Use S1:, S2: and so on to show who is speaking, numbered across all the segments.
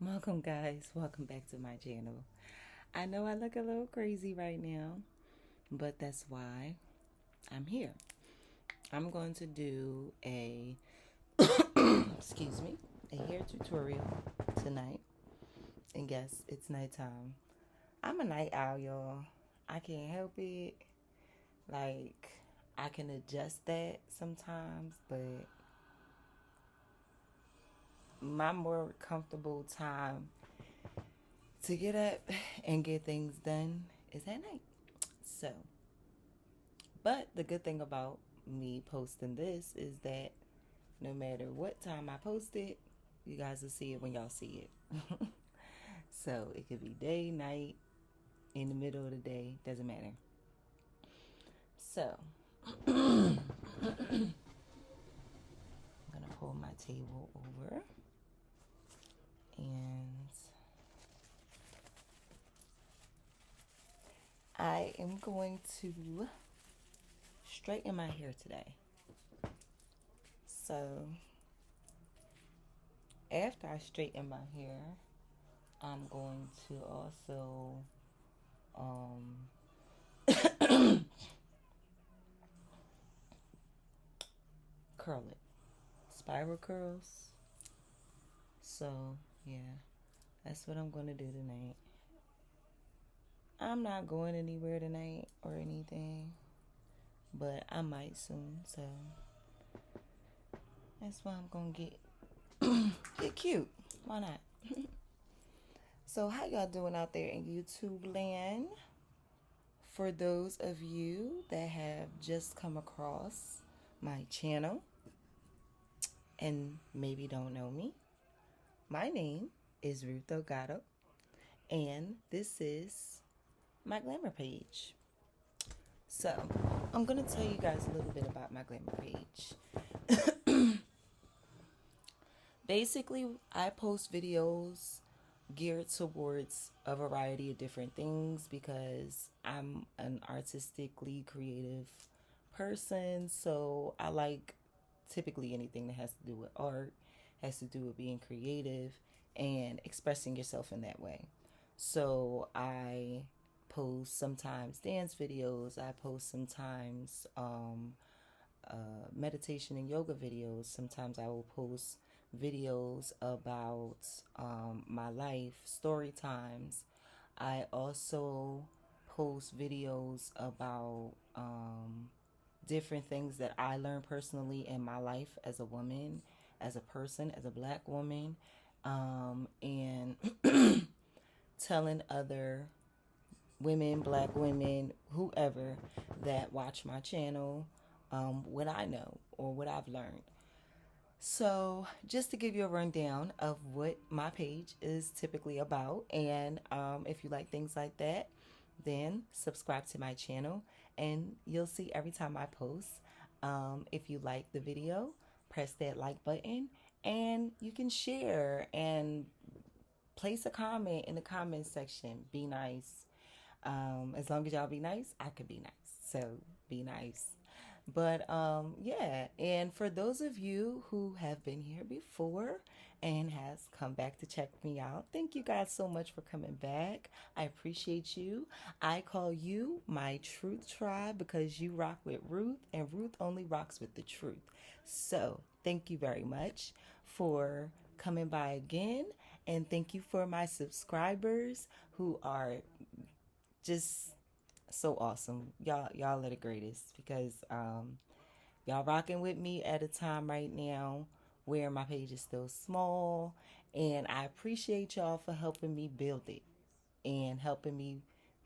S1: Welcome, guys. Welcome back to my channel. I know I look a little crazy right now, but that's why I'm here. I'm going to do a excuse me, a hair tutorial tonight. And yes, it's nighttime. I'm a night owl, y'all. I can't help it. Like, I can adjust that sometimes, but my more comfortable time to get up and get things done is at night. So, but the good thing about me posting this is that no matter what time I post it, you guys will see it when y'all see it. So it could be day, night, in the middle of the day, doesn't matter. So I'm gonna pull my table over and I am going to straighten my hair today. So after I straighten my hair, I'm going to also curl it. Spiral curls. So, yeah, that's what I'm going to do tonight. I'm not going anywhere tonight or anything, but I might soon. So, that's why I'm going to get cute. Why not? So, how y'all doing out there in YouTube land? For those of you that have just come across my channel and maybe don't know me, my name is Ruth Delgado, and this is my glamour page. So, I'm going to tell you guys a little bit about my glamour page. Basically, I post videos geared towards a variety of different things because I'm an artistically creative person. So, I like typically anything that has to do with art, has to do with being creative and expressing yourself in that way. So, I post sometimes dance videos, I post sometimes meditation and yoga videos. Sometimes I will post videos about my life, story times. I also post videos about different things that I learned personally in my life as a woman, as a person, as a black woman, and telling other women, black women, whoever that watch my channel, what I know or what I've learned. So, just to give you a rundown of what my page is typically about, and if you like things like that, then subscribe to my channel and you'll see every time I post. If you like the video, press that like button and you can share and place a comment in the comment section. Be nice. As long as y'all be nice, I could be nice. So be nice. But yeah, and for those of you who have been here before and has come back to check me out, thank you guys so much for coming back. I appreciate you. I call you my truth tribe because you rock with Ruth and Ruth only rocks with the truth. So thank you very much for coming by again, and thank you for my subscribers who are just so awesome. Y'all are the greatest because y'all rocking with me at a time right now where my page is still small, and I appreciate y'all for helping me build it and helping me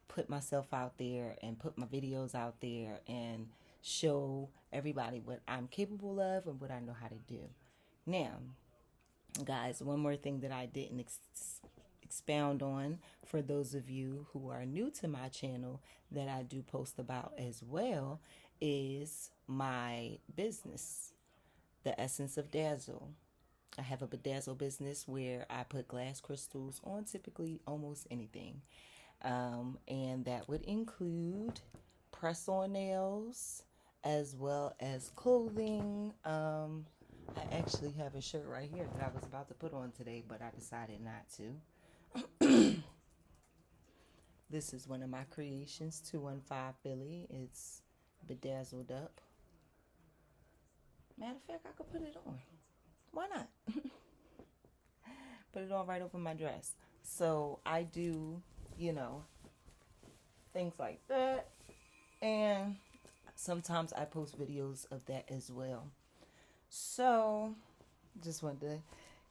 S1: put myself out there and put my videos out there and show everybody what I'm capable of and what I know how to do. Now, guys, one more thing that I didn't expound on for those of you who are new to my channel that I do post about as well is my business, the Essence of Dazzle. I have a bedazzle business where I put glass crystals on typically almost anything. And that would include press on nails as well as clothing. I actually have a shirt right here that I was about to put on today, but I decided not to. This is one of my creations, 215 Philly. It's bedazzled up. Matter of fact, I could put it on. Why not? Put it on right over my dress. So I do, you know, things like that. And sometimes I post videos of that as well. So just wanted to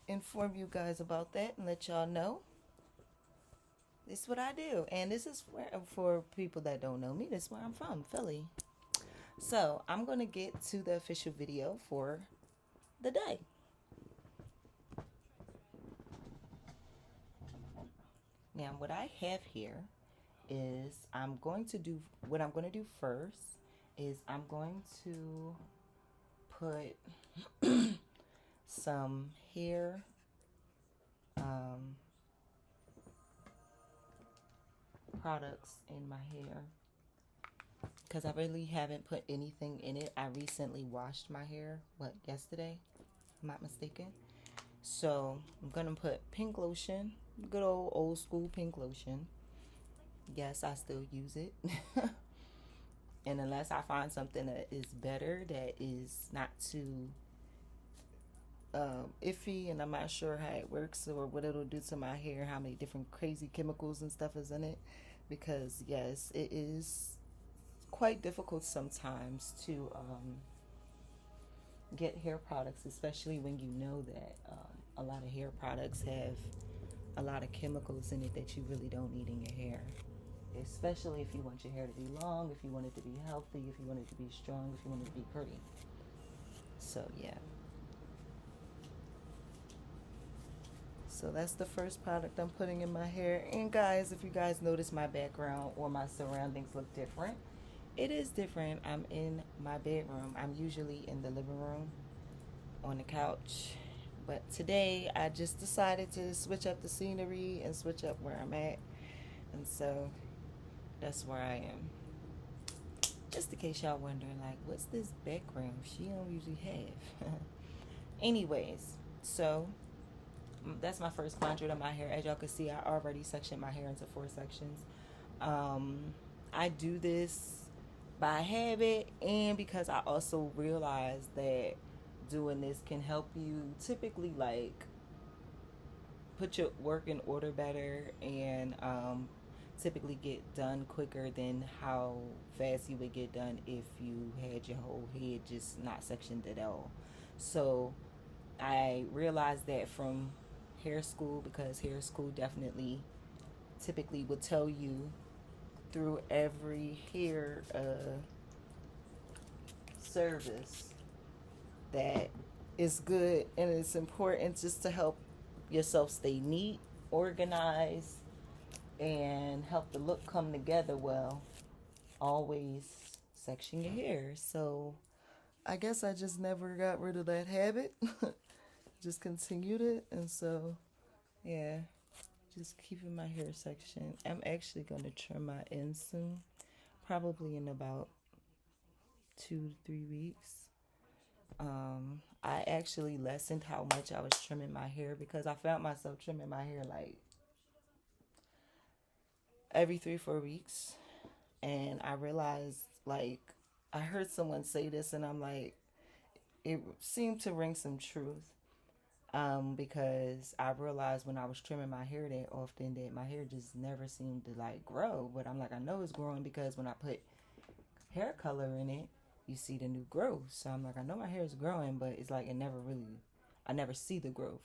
S1: inform you guys about that and let y'all know this is what I do. And this is where, for people that don't know me, this is where I'm from, Philly. So I'm going to get to the official video for the day. Now, what I have here is what I'm going to do first is I'm going to put some hair products in my hair because I really haven't put anything in it. I recently washed my hair, yesterday? I'm not mistaken. So I'm gonna put pink lotion, good old school pink lotion. Yes, I still use it. And unless I find something that is better, that is not too iffy, and I'm not sure how it works or what it'll do to my hair, how many different crazy chemicals and stuff is in it, because yes, it is quite difficult sometimes to get hair products, especially when you know that a lot of hair products have a lot of chemicals in it that you really don't need in your hair, especially if you want your hair to be long, if you want it to be healthy, if you want it to be strong, if you want it to be pretty. So yeah. So that's the first product I'm putting in my hair. And guys, if you guys notice my background or my surroundings look different, it is different. I'm in my bedroom. I'm usually in the living room on the couch. But today I just decided to switch up the scenery and switch up where I'm at. And so that's where I am. Just in case y'all wondering, like, what's this background she don't usually have? Anyways, so that's my first quadrant of my hair. As y'all can see, I already sectioned my hair into 4 sections. I do this by habit and because I also realize that doing this can help you typically like put your work in order better and typically get done quicker than how fast you would get done if you had your whole head just not sectioned at all. So I realized that from hair school, because hair school definitely typically will tell you through every hair service that it's good and it's important just to help yourself stay neat, organized, and help the look come together well. Always section your hair. So I guess I just never got rid of that habit. Just continued it. And so, yeah, just keeping my hair section. I'm actually going to trim my ends soon. Probably in about 2 to 3 weeks. I actually lessened how much I was trimming my hair because I found myself trimming my hair like every 3 or 4 weeks. And I realized, like, I heard someone say this and I'm like, it seemed to ring some truth. Because I realized when I was trimming my hair that often that my hair just never seemed to like grow. But I'm like, I know it's growing because when I put hair color in it, you see the new growth. So I'm like, I know my hair is growing, but it's like I never see the growth.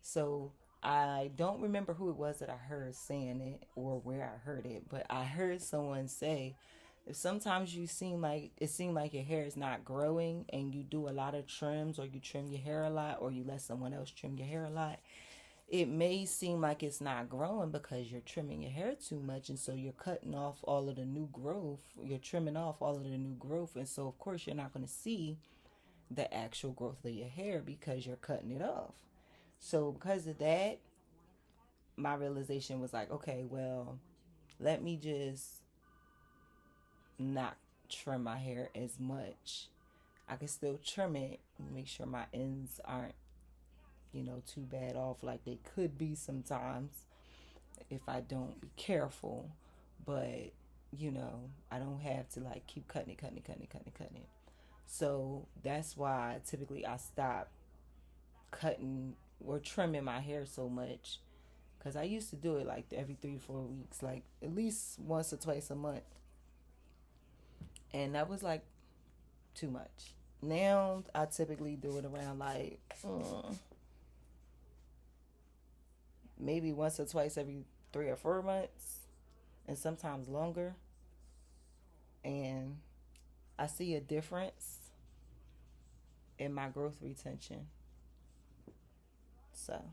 S1: So I don't remember who it was that I heard saying it or where I heard it, but I heard someone say, if sometimes it seemed like your hair is not growing and you do a lot of trims or you trim your hair a lot or you let someone else trim your hair a lot, it may seem like it's not growing because you're trimming your hair too much, and so you're cutting off all of the new growth. You're trimming off all of the new growth, and so of course you're not going to see the actual growth of your hair because you're cutting it off. So because of that, my realization was like, okay, well, let me just not trim my hair as much I can still trim it and make sure my ends aren't, too bad off like they could be sometimes if I don't be careful. But, I don't have to like keep cutting it, cutting it, cutting it, cutting it, cutting it. So that's why typically I stop cutting or trimming my hair so much. Because I used to do it like every 3 to 4 weeks, like at least once or twice a month. And that was like too much. Now I typically do it around like maybe once or twice every 3 or 4 months, and sometimes longer. And I see a difference in my growth retention. So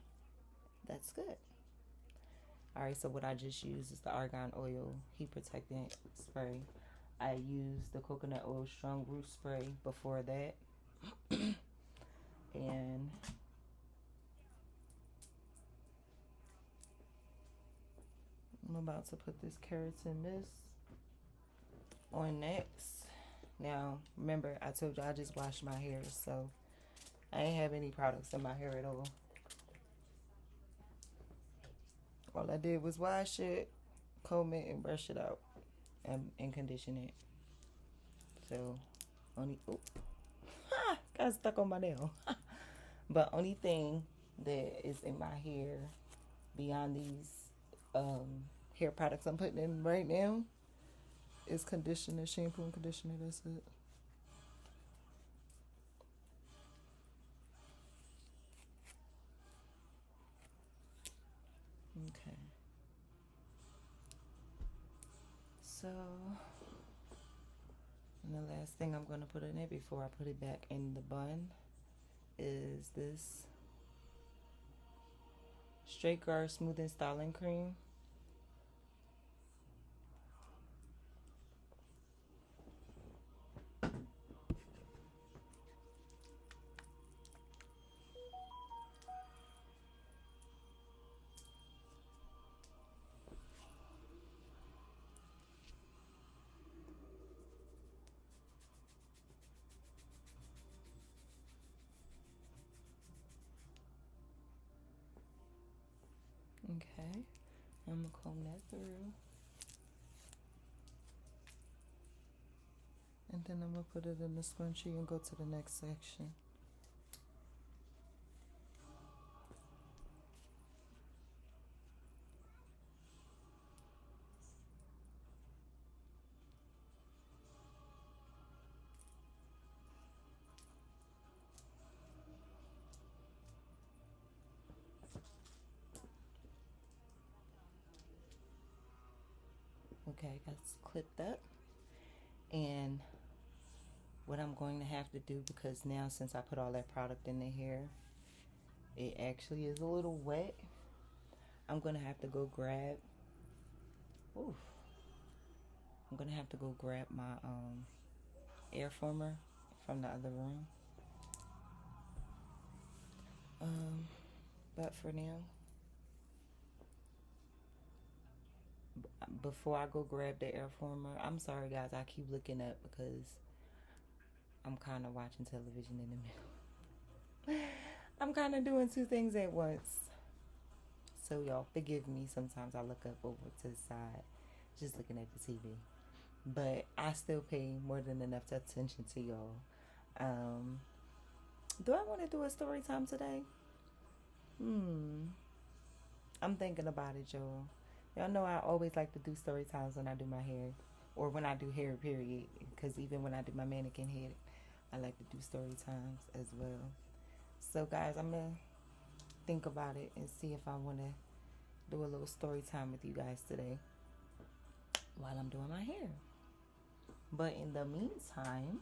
S1: that's good. All right, so what I just used is the argan oil heat protectant spray. I used the coconut oil strong root spray before that. And I'm about to put this keratin mist on next. Now, remember, I told you I just washed my hair, so I ain't have any products in my hair at all. All I did was wash it, comb it, and brush it out, and condition it. So, got stuck on my nail. But only thing that is in my hair beyond these hair products I'm putting in right now is conditioner, shampoo and conditioner. That's it. Okay. So, and the last thing I'm going to put in it before I put it back in the bun is this Straight Guard Smoothing Styling Cream. Okay, I'm going to comb that through. And then I'm going to put it in the scrunchie and go to the next section. Okay, got this clipped up. And what I'm going to have to do, because now since I put all that product in the hair, it actually is a little wet. I'm going to have to go grab, oof, I'm going to have to go grab my air former from the other room. But for now, before I go grab the air former, I'm sorry guys, I keep looking up because I'm kind of watching television in the middle. I'm kind of doing two things at once. So y'all forgive me. Sometimes I look up over to the side just looking at the TV. But I still pay more than enough attention to y'all. Do I want to do a story time today? I'm thinking about it, y'all. Y'all know I always like to do story times when I do my hair. Or when I do hair, period. Because even when I do my mannequin head, I like to do story times as well. So guys, I'm going to think about it and see if I want to do a little story time with you guys today while I'm doing my hair. But in the meantime,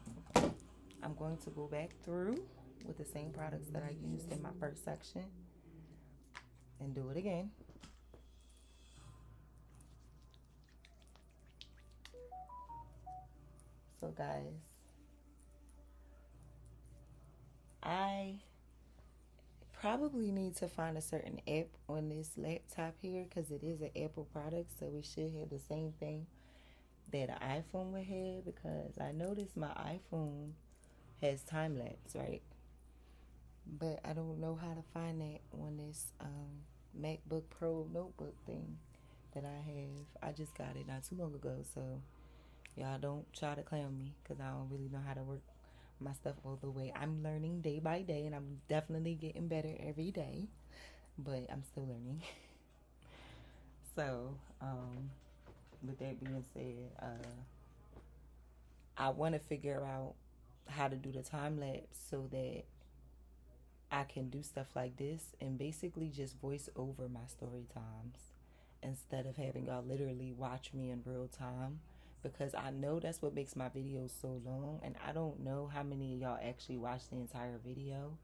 S1: I'm going to go back through with the same products that I used in my first section and do it again. So guys, I probably need to find a certain app on this laptop here because it is an Apple product, so it should have the same thing that an iPhone would have, because I noticed my iPhone has time lapse, right? But I don't know how to find that on this MacBook Pro notebook thing that I have. I just got it not too long ago, so y'all don't try to clown me because I don't really know how to work my stuff all the way. I'm learning day by day, and I'm definitely getting better every day, but I'm still learning. So, with that being said, I want to figure out how to do the time lapse so that I can do stuff like this and basically just voice over my story times instead of having y'all literally watch me in real time, because I know that's what makes my videos so long, and I don't know how many of y'all actually watch the entire video.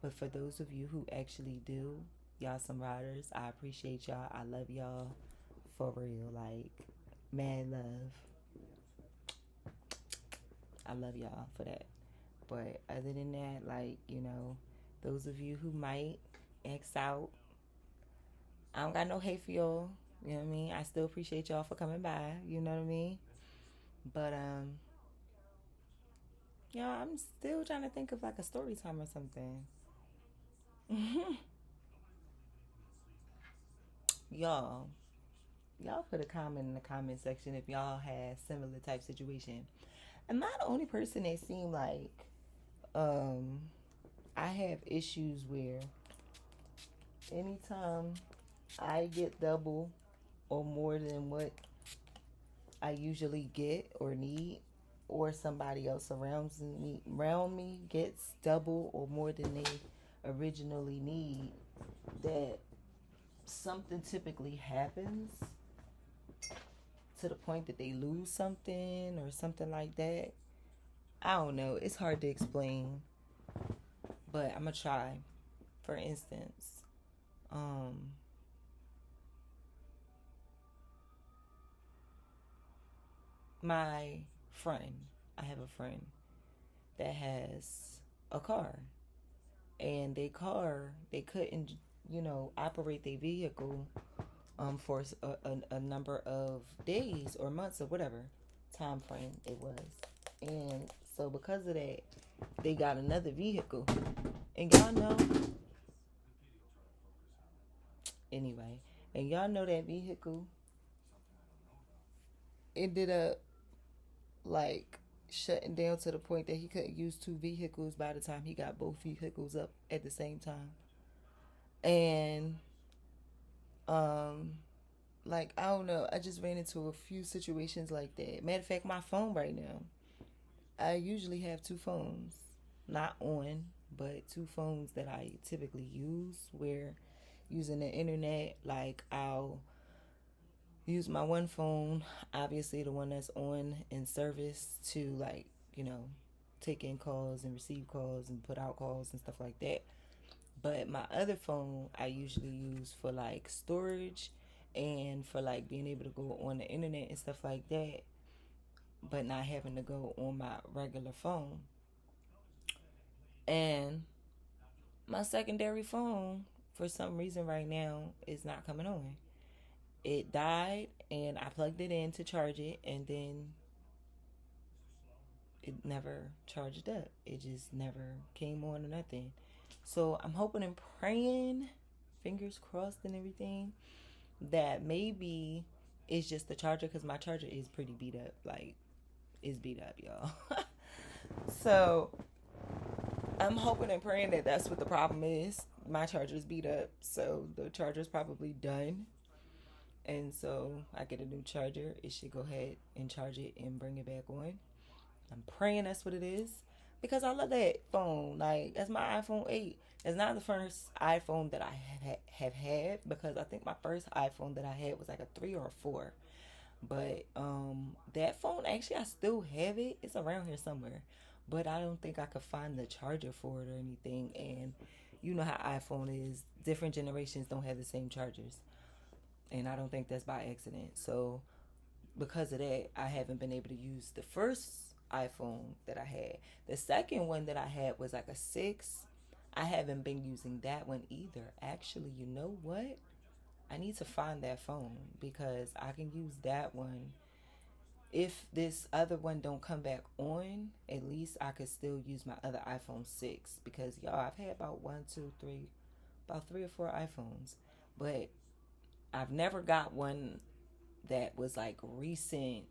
S1: But for those of you who actually do, y'all some riders. I appreciate y'all. I love y'all for real. Like, mad love. I love y'all for that. But other than that, like, those of you who might X out, I don't got no hate for y'all. You know what I mean? I still appreciate y'all for coming by. You know what I mean? But yeah, I'm still trying to think of like a story time or something. y'all, y'all put a comment in the comment section if y'all had similar type situation. Am I the only person that seemed like um I have issues where anytime I get double or more than what I usually get or need, or somebody else around me gets double or more than they originally need, that something typically happens to the point that they lose something or something like that. I don't know. It's hard to explain, but I'm gonna try. For instance, um, my friend, I have a friend that has a car, and they couldn't, operate their vehicle for a number of days or months or whatever time frame it was. And so because of that, they got another vehicle. And y'all know, anyway, and y'all know that vehicle ended up like shutting down to the point that he couldn't use two vehicles by the time he got both vehicles up at the same time. And um like, I don't know, I just ran into a few situations like that. Matter of fact, my phone right now, I usually have two phones, not on, but two phones that I typically use, where using the internet, like, I'll use my one phone, obviously the one that's on in service, to, like, take in calls and receive calls and put out calls and stuff like that. But my other phone I usually use for like storage and for like being able to go on the internet and stuff like that, but not having to go on my regular phone. And my secondary phone, for some reason right now, is not coming on. It died, and I plugged it in to charge it, and then it never charged up. It just never came on or nothing. So I'm hoping and praying, fingers crossed and everything, that maybe it's just the charger, because my charger is pretty beat up. Like, it's beat up, y'all. So I'm hoping and praying that that's what the problem is. My charger's beat up, so the charger's probably done. And so I get a new charger. It should go ahead and charge it and bring it back on. I'm praying that's what it is, because I love that phone. Like, that's my iPhone 8. It's not the first iPhone that I have had, because I think my first iPhone that I had was like a 3 or a 4. But that phone, actually, I still have it. It's around here somewhere. But I don't think I could find the charger for it or anything. And you know how iPhone is. Different generations don't have the same chargers. And I don't think that's by accident. So because of that, I haven't been able to use the first iPhone that I had. The second one that I had was like a 6. I haven't been using that one either. Actually, you know what? I need to find that phone, because I can use that one if this other one don't come back on, at least I could still use my other iPhone 6 because y'all, I've had about one, two, three, about 3 or 4 iPhones, but I've never got one that was like recent,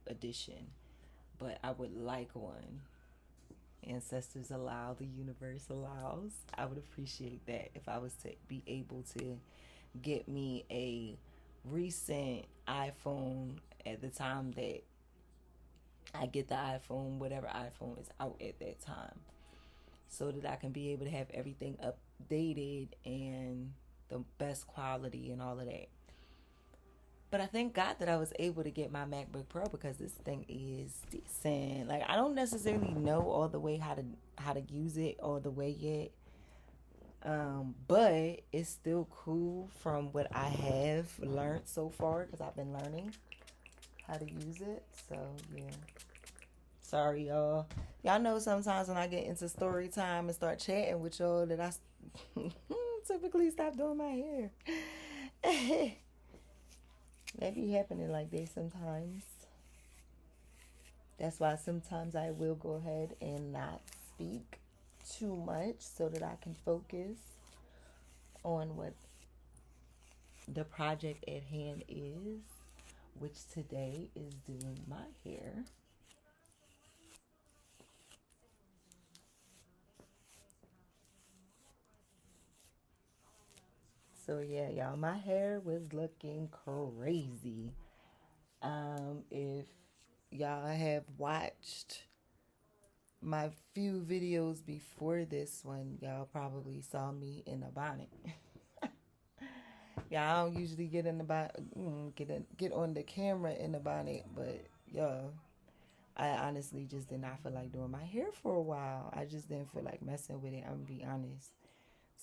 S1: edition. But I would like one. Ancestors allow, the universe allows. I would appreciate that if I was to be able to get me a recent iPhone at the time that I get the iPhone, whatever iPhone is out at that time, so that I can be able to have everything updated and the best quality and all of that. But I thank God that I was able to get my MacBook Pro because this thing is decent. Like, I don't necessarily know all the way how to use it all the way yet. But it's still cool from what I have learned so far because I've been learning how to use it. So yeah. Sorry, y'all. Y'all know sometimes when I get into story time and start chatting with y'all that I typically stop doing my hair. That be happening like that sometimes. That's why sometimes I will go ahead and not speak too much so that I can focus on what the project at hand is, which today is doing my hair. So yeah, y'all, my hair was looking crazy. If y'all have watched my few videos before this one, y'all probably saw me in a bonnet. Yeah, I don't usually get in the get on the camera in the bonnet, but y'all, I honestly just did not feel like doing my hair for a while. I just didn't feel like messing with it. I'm gonna be honest.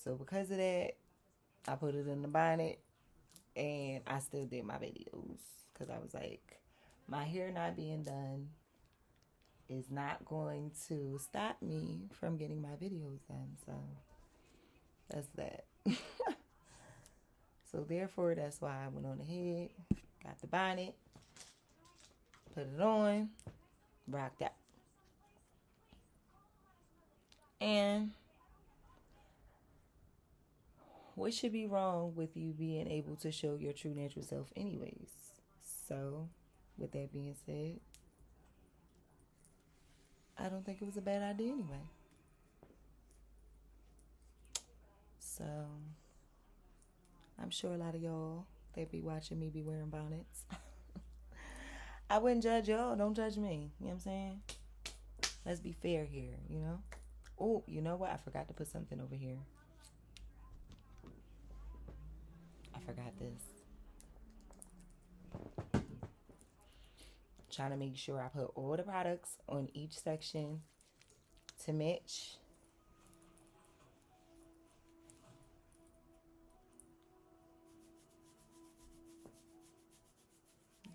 S1: So because of that, I put it in the bonnet, and I still did my videos because I was like, my hair not being done is not going to stop me from getting my videos done. So that's that. So therefore, that's why I went on ahead, got the bonnet, put it on, rocked out. And what should be wrong with you being able to show your true natural self anyways? So, with that being said, I don't think it was a bad idea anyway. So, I'm sure a lot of y'all that be watching me be wearing bonnets. I wouldn't judge y'all. Don't judge me. You know what I'm saying? Let's be fair here. Oh, you know what? I forgot to put something over here. I forgot this. Trying to make sure I put all the products on each section to match.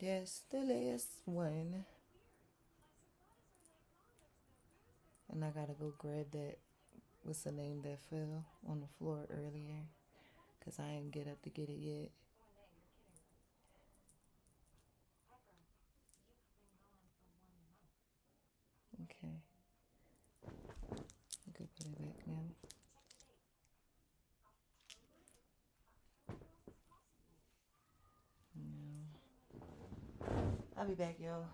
S1: Yes, the last one. And I gotta go grab that. What's the name that fell on the floor earlier? Because I didn't get up to get it yet. Okay. I could put it back now. No. I'll be back, y'all.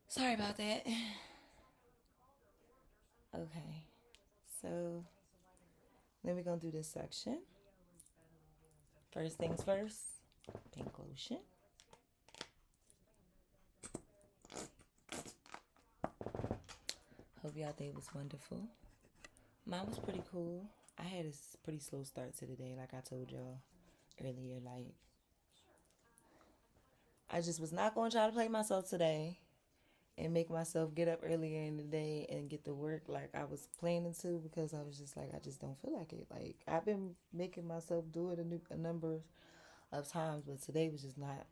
S1: Sorry about that. Okay. So then we're gonna do this section. First things first, pink lotion. Hope y'all day was wonderful. Mine was pretty cool. I had a pretty slow start to the day, like I told y'all earlier. Like, I just was not going to try to play myself today and make myself get up earlier in the day and get to work like I was planning to, because I was just like, I just don't feel like it. Like, I've been making myself do it a number of times, but today was just not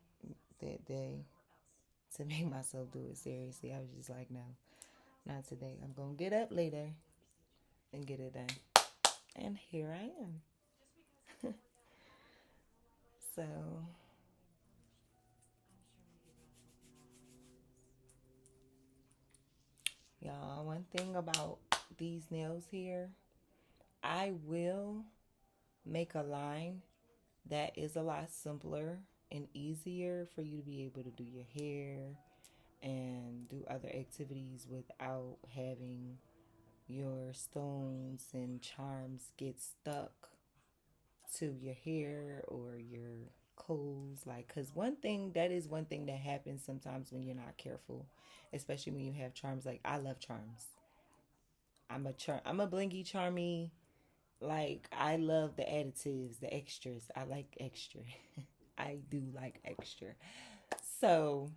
S1: that day. to make myself do it seriously. I was just like, no, not today. I'm going to get up later and get it done. And here I am. So, y'all, one thing about these nails here, I will make a line that is a lot simpler and easier for you to be able to do your hair and do other activities without having your stones and charms get stuck to your hair or your clothes. Like, because one thing that happens sometimes when you're not careful, especially when you have charms. Like, I love charms. I'm a blingy charmy. Like, I love the additives, the extras. I like extra. I do like extra. So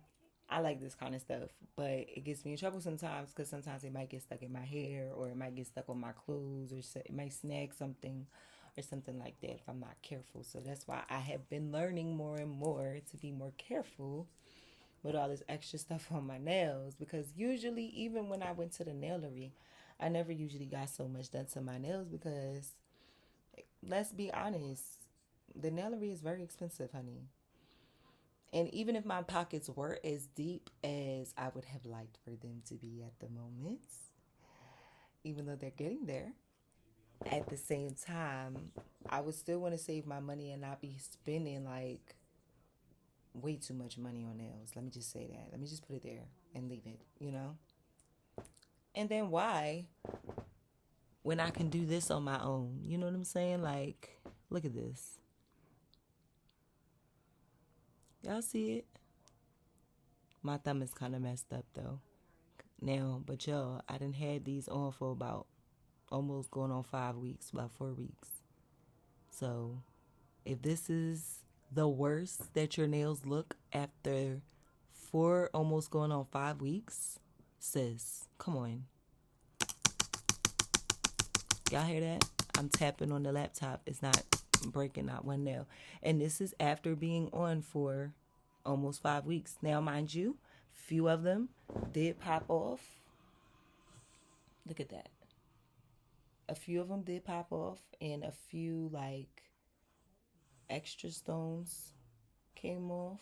S1: I like this kind of stuff, but it gets me in trouble sometimes because sometimes it might get stuck in my hair or it might get stuck on my clothes or it might snag something or something like that if I'm not careful. So that's why I have been learning more and more to be more careful with all this extra stuff on my nails because usually, even when I went to the nailery, I never usually got so much done to my nails because let's be honest, the nailery is very expensive, honey. And even if my pockets were as deep as I would have liked for them to be at the moment, even though they're getting there, at the same time, I would still want to save my money and not be spending like way too much money on nails. Let me just say that. Let me just put it there and leave it, you know? And then why when I can do this on my own? You know what I'm saying? Like, look at this. Y'all see it? My thumb is kind of messed up though. Now, but y'all, I done had these on for about almost going on 5 weeks, about 4 weeks. So if this is the worst that your nails look after 4, almost going on 5 weeks, sis, come on. Y'all hear that? I'm tapping on the laptop. It's not breaking out one nail. And this is after being on for almost 5 weeks. Now, mind you, few of them did pop off. Look at that. A few of them did pop off, and a few like extra stones came off.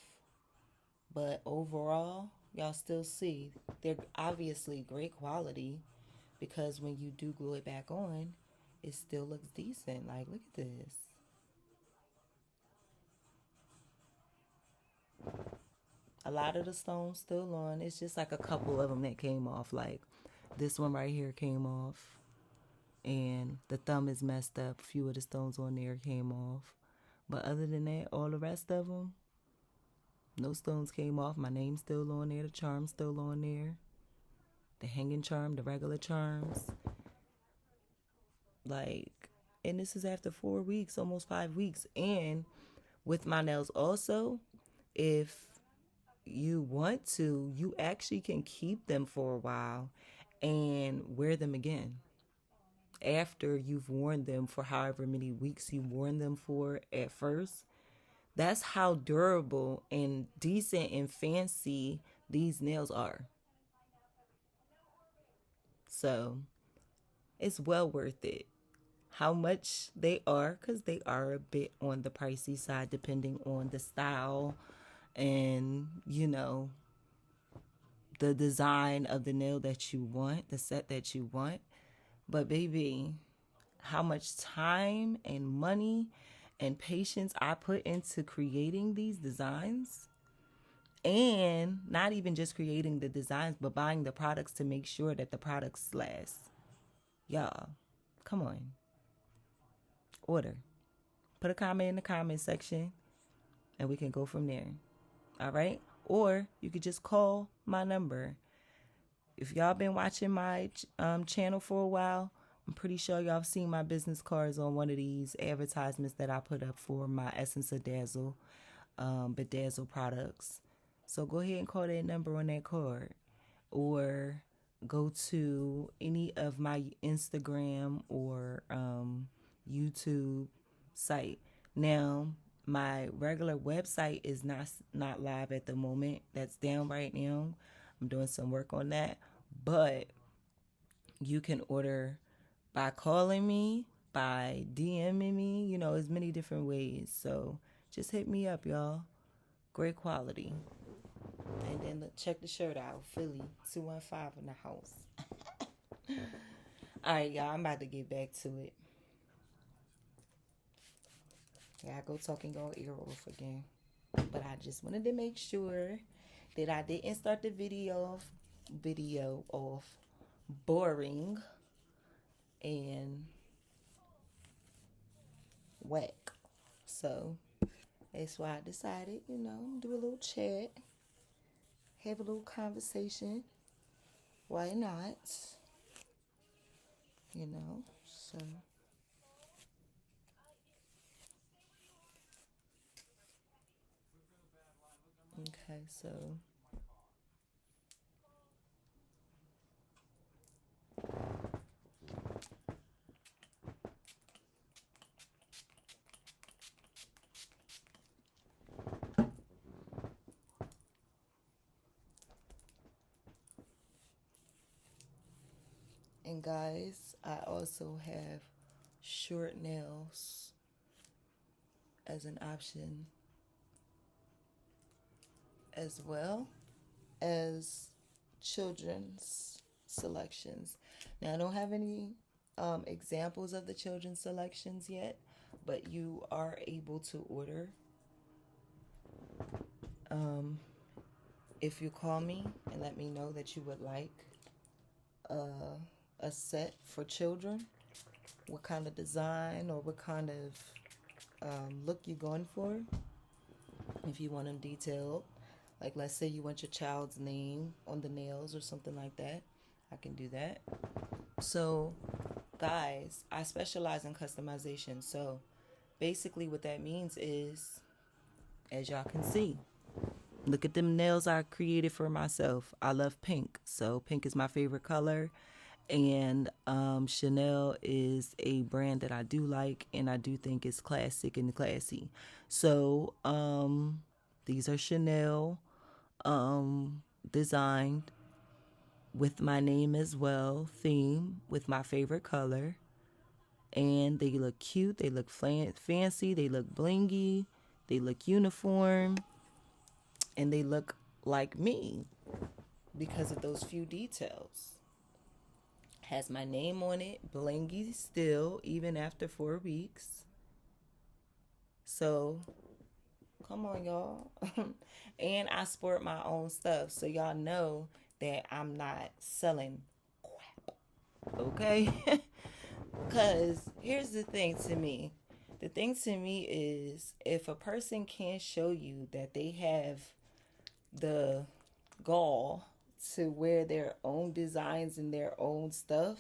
S1: But overall, y'all still see they're obviously great quality because when you do glue it back on, it still looks decent. Like, look at this. A lot of the stones still on. It's just like a couple of them that came off. Like this one right here came off, and the thumb is messed up. A few of the stones on there came off. But other than that, all the rest of them, no stones came off. My name's still on there. The charm's still on there. The hanging charm, the regular charms. Like, and this is after 4 weeks, almost 5 weeks. And with my nails also, if you want to, you actually can keep them for a while and wear them again after you've worn them for however many weeks you worn them for at first. That's how durable and decent and fancy these nails are. So it's well worth it. How much they are, because they are a bit on the pricey side depending on the style and, the design of the nail that you want, the set that you want. But baby, how much time and money and patience I put into creating these designs, and not even just creating the designs, but buying the products to make sure that the products last. Y'all, come on. Order. Put a comment in the comment section and we can go from there. All right? Or you could just call my number. If y'all been watching my channel for a while, I'm pretty sure y'all have seen my business cards on one of these advertisements that I put up for my Essence of Dazzle, Bedazzle products. So go ahead and call that number on that card. Or go to any of my Instagram or YouTube site. Now, My regular website is not live at the moment. That's down right now. I'm doing some work on that. But you can order by calling me, by DMing me, as many different ways. So just hit me up, y'all. Great quality. And then check the shirt out. Philly 215 in the house. All right, y'all. I'm about to get back to it. Yeah, I go talking y'all ear off again. But I just wanted to make sure that I didn't start the video off boring and whack. So that's why I decided, do a little chat, have a little conversation. Why not? So okay, so and guys, I also have short nails as an option as well as children's selections. Now, I don't have any examples of the children's selections yet, but you are able to order if you call me and let me know that you would like a set for children, what kind of design or what kind of look you're going for. If you want them detailed, like let's say you want your child's name on the nails or something like that, I can do that. So, guys, I specialize in customization. So, basically, what that means is, as y'all can see, look at them nails I created for myself. I love pink, so pink is my favorite color. And Chanel is a brand that I do like, and I do think it's classic and classy. So these are Chanel designed with my name as well, theme with my favorite color. And they look cute, they look fancy, they look blingy, they look uniform, and they look like me because of those few details. Has my name on it, blingy still, even after 4 weeks. So, come on, y'all. And I sport my own stuff, so y'all know that I'm not selling crap. Okay? Because here's the thing to me. The thing to me is if a person can't show you that they have the gall to wear their own designs and their own stuff,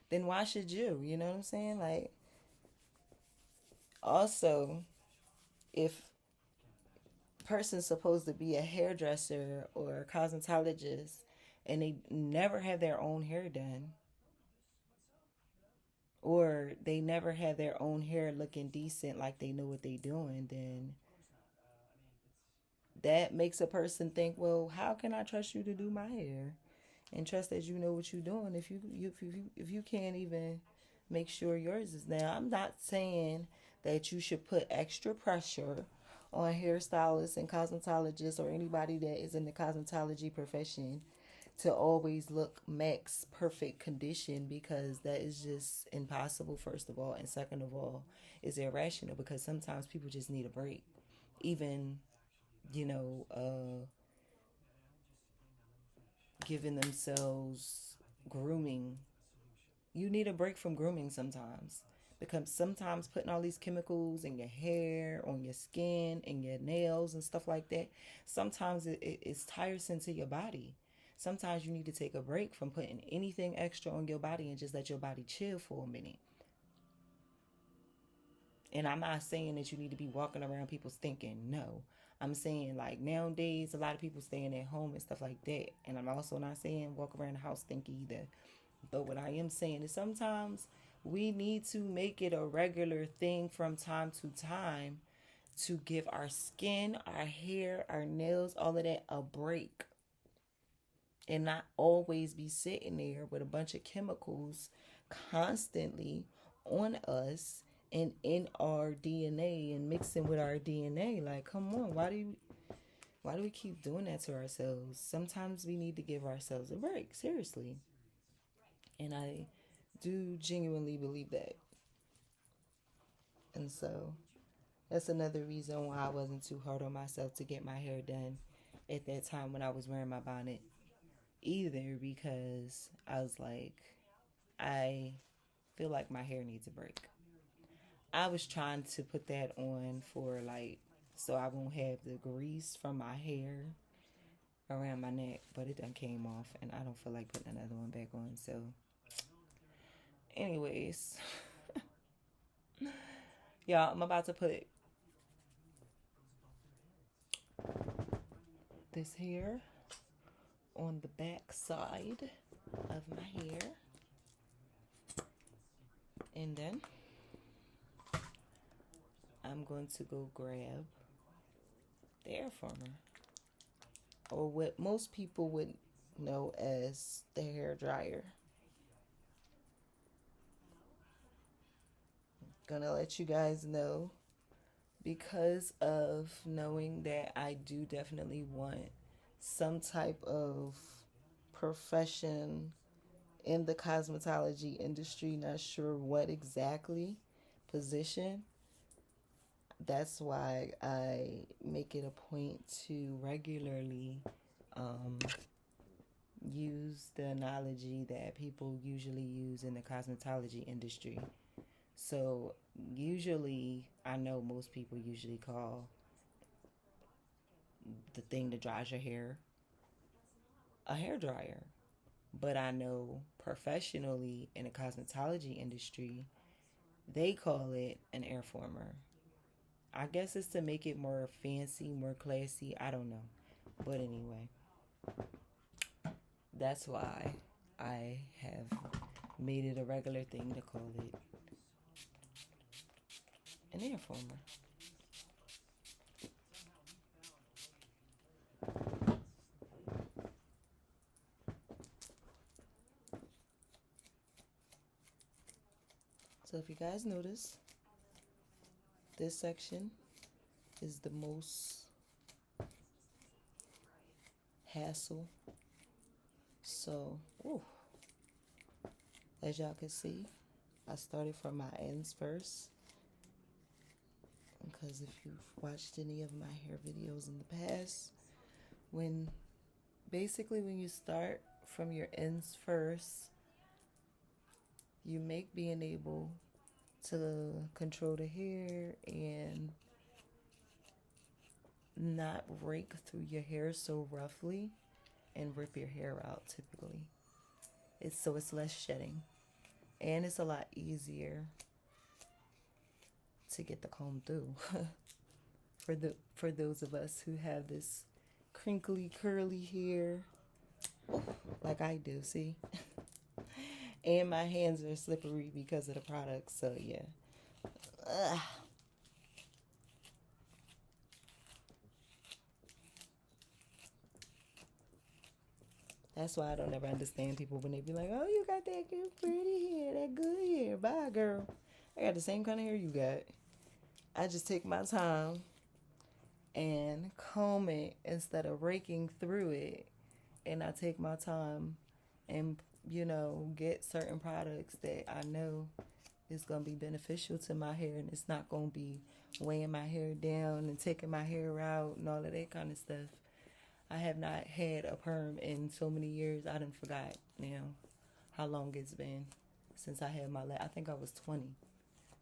S1: then why should you? You know what I'm saying? Like, also, if a person's supposed to be a hairdresser or a cosmetologist and they never have their own hair done, or they never have their own hair looking decent like they know what they're doing, then that makes a person think, well, how can I trust you to do my hair and trust that you know what you're doing if you can't even make sure yours is. Now, I'm not saying that you should put extra pressure on hairstylists and cosmetologists or anybody that is in the cosmetology profession to always look max perfect condition, because that is just impossible, first of all, and second of all is irrational, because sometimes people just need a break. Even you know giving themselves grooming, you need a break from grooming sometimes, because sometimes putting all these chemicals in your hair, on your skin, in your nails and stuff like that, sometimes it's tiresome to your body. Sometimes you need to take a break from putting anything extra on your body and just let your body chill for a minute. And I'm not saying that you need to be walking around people stinking. No. I'm saying, like, nowadays a lot of people staying at home and stuff like that. And I'm also not saying walk around the house stinky either. But what I am saying is sometimes we need to make it a regular thing from time to time to give our skin, our hair, our nails, all of that a break, and not always be sitting there with a bunch of chemicals constantly on us and in our DNA and mixing with our DNA. Like, come on, why do we keep doing that to ourselves? Sometimes we need to give ourselves a break, seriously. And I do genuinely believe that. And so that's another reason why I wasn't too hard on myself to get my hair done at that time when I was wearing my bonnet either, because I was like, I feel like my hair needs a break. I was trying to put that on for like so I won't have the grease from my hair around my neck, but it done came off and I don't feel like putting another one back on. So anyways, y'all, I'm about to put this hair on the back side of my hair, and then I'm going to go grab the air former, or what most people would know as the hair dryer. Gonna let you guys know, because of knowing that I do definitely want some type of profession in the cosmetology industry, not sure what exactly position. That's why I make it a point to regularly use the analogy that people usually use in the cosmetology industry. So usually, I know most people usually call the thing that dries your hair a hair dryer. But I know professionally in the cosmetology industry, they call it an air former. I guess it's to make it more fancy, more classy. I don't know. But anyway, that's why I have made it a regular thing to call it an air former. So if you guys notice, this section is the most hassle. So, as y'all can see, I started from my ends first, because if you've watched any of my hair videos in the past, when you start from your ends first, you make being able to control the hair and not rake through your hair so roughly and rip your hair out typically. It's less shedding, and it's a lot easier to get the comb through for those of us who have this crinkly curly hair like I do, see? And my hands are slippery because of the product, so yeah. Ugh. That's why I don't ever understand people when they be like, oh, you got that good pretty hair, that good hair. Bye, girl. I got the same kind of hair you got. I just take my time and comb it instead of raking through it. And I take my time and, get certain products that I know is going to be beneficial to my hair, and it's not going to be weighing my hair down and taking my hair out and all of that kind of stuff. I have not had a perm in so many years. I done forgot now how long it's been since I had I think I was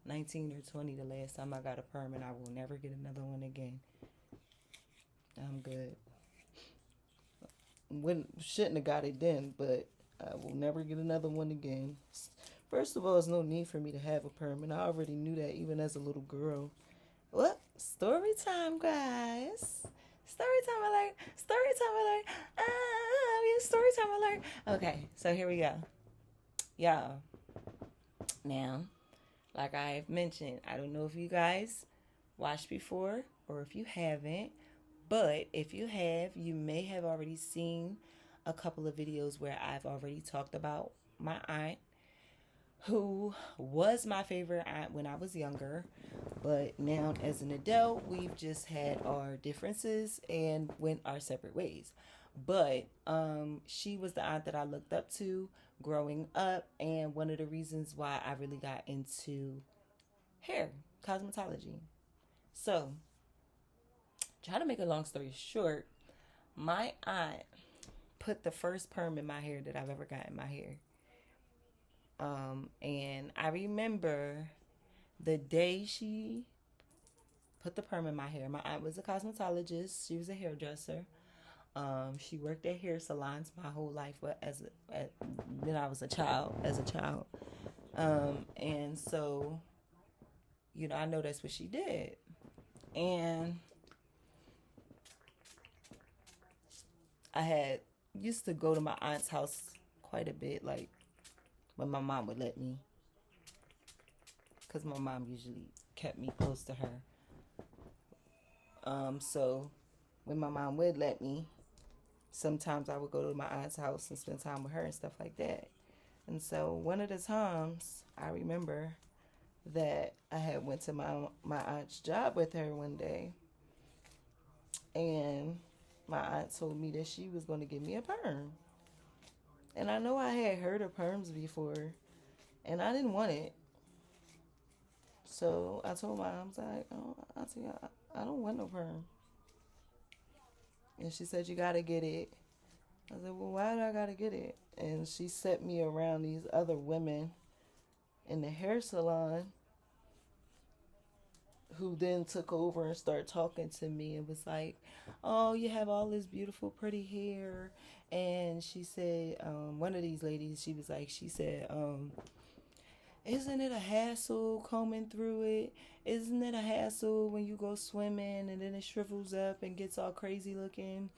S1: 19 or 20 the last time I got a perm, and I will never get another one again. I'm good. Shouldn't have got it then, but I will never get another one again. First of all, there's no need for me to have a perm, and I already knew that even as a little girl. What? Story time, guys. Story time alert. Story time alert. We have story time alert. Okay, so here we go. Y'all. Now, like I've mentioned, I don't know if you guys watched before, or if you haven't. But if you have, you may have already seen a couple of videos where I've already talked about my aunt, who was my favorite aunt when I was younger. But now, as an adult, we've just had our differences and went our separate ways. But she was the aunt that I looked up to growing up, and one of the reasons why I really got into hair cosmetology. So, try to make a long story short, my aunt put the first perm in my hair that I've ever got in my hair. And I remember the day she put the perm in my hair. My aunt was a cosmetologist. She was a hairdresser. She worked at hair salons my whole life, but when I was a child, and so, I know that's what she did. And I had used to go to my aunt's house quite a bit, like when my mom would let me, because my mom usually kept me close to her. So when my mom would let me, sometimes I would go to my aunt's house and spend time with her and stuff like that. And so one of the times I remember that I had went to my aunt's job with her one day, and my aunt told me that she was going to give me a perm. And I know I had heard of perms before, and I didn't want it. So I told my aunt, I was like, oh, Auntie, I don't want no perm. And she said, you got to get it. I said, well, why do I got to get it? And she set me around these other women in the hair salon who then took over and started talking to me and was like, oh, you have all this beautiful, pretty hair. And she said, one of these ladies, she said, isn't it a hassle combing through it? Isn't it a hassle when you go swimming and then it shrivels up and gets all crazy looking?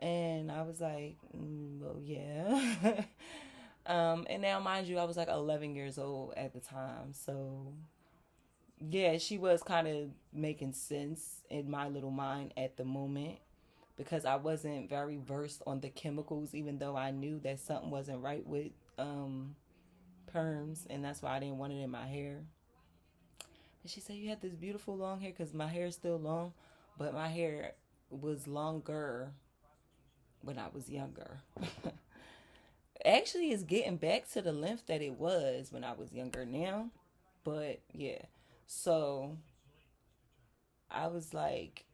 S1: And I was like, well, yeah. And now, mind you, I was like 11 years old at the time. So, yeah, she was kind of making sense in my little mind at the moment, because I wasn't very versed on the chemicals, even though I knew that something wasn't right with perms, and that's why I didn't want it in my hair. And she said, you had this beautiful long hair, because my hair is still long, but my hair was longer when I was younger. Actually, it's getting back to the length that it was when I was younger now. But yeah, so I was like,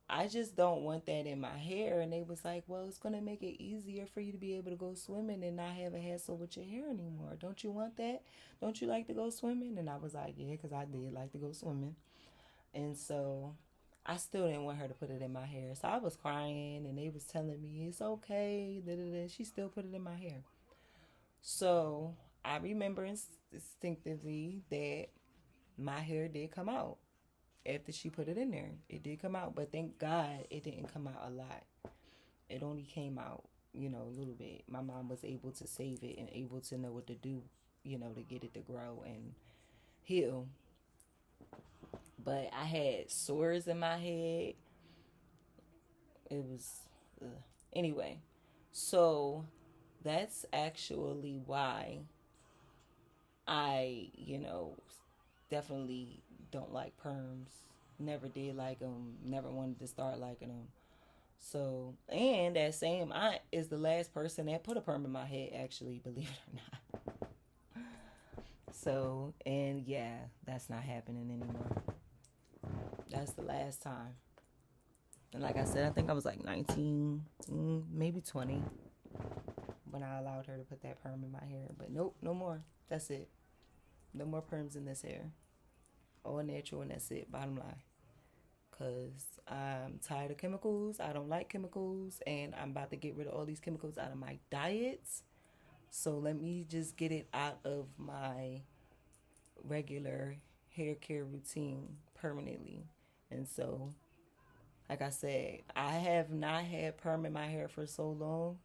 S1: I just don't want that in my hair. And they was like, well, it's going to make it easier for you to be able to go swimming and not have a hassle with your hair anymore. Don't you want that? Don't you like to go swimming? And I was like, yeah, because I did like to go swimming. And so I still didn't want her to put it in my hair. So I was crying, and they was telling me, it's okay. She still put it in my hair. So I remember instinctively that my hair did come out after she put it in there. It did come out, but thank God it didn't come out a lot. It only came out, a little bit. My mom was able to save it and able to know what to do, to get it to grow and heal. But I had sores in my head. It was, anyway. So that's actually why I, definitely don't like perms. Never did like them. Never wanted to start liking them. So, and that same aunt is the last person that put a perm in my head, actually, believe it or not. So, and yeah, that's not happening anymore. That's the last time. And like I said, I think I was like 19, maybe 20, when I allowed her to put that perm in my hair. But nope, no more. That's it. No more perms in this hair. All natural, and that's it, bottom line. Because I'm tired of chemicals. I don't like chemicals. And I'm about to get rid of all these chemicals out of my diets. So let me just get it out of my regular hair care routine permanently. And so, like I said, I have not had perm in my hair for so long.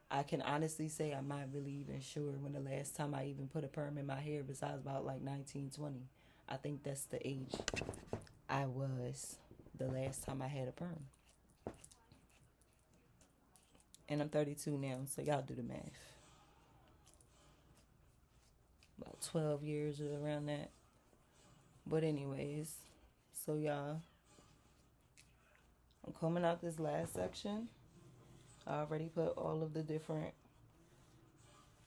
S1: I can honestly say I'm not really even sure when the last time I even put a perm in my hair, besides about like 19, 20. I think that's the age. I was the last time I had a perm. And I'm 32 now, so y'all do the math. About 12 years or around that. But anyways, so y'all, I'm coming out this last section. I already put all of the different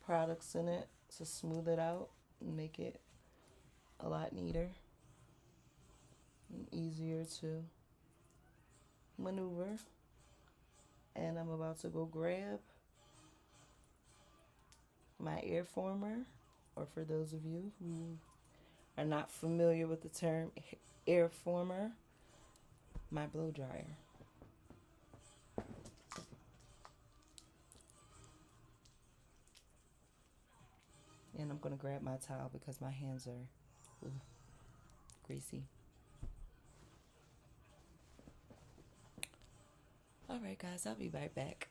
S1: products in it to smooth it out and make it a lot neater and easier to maneuver. And I'm about to go grab my air former, or for those of you who are not familiar with the term air former, my blow dryer. And I'm going to grab my towel because my hands are greasy. All right, guys, I'll be right back.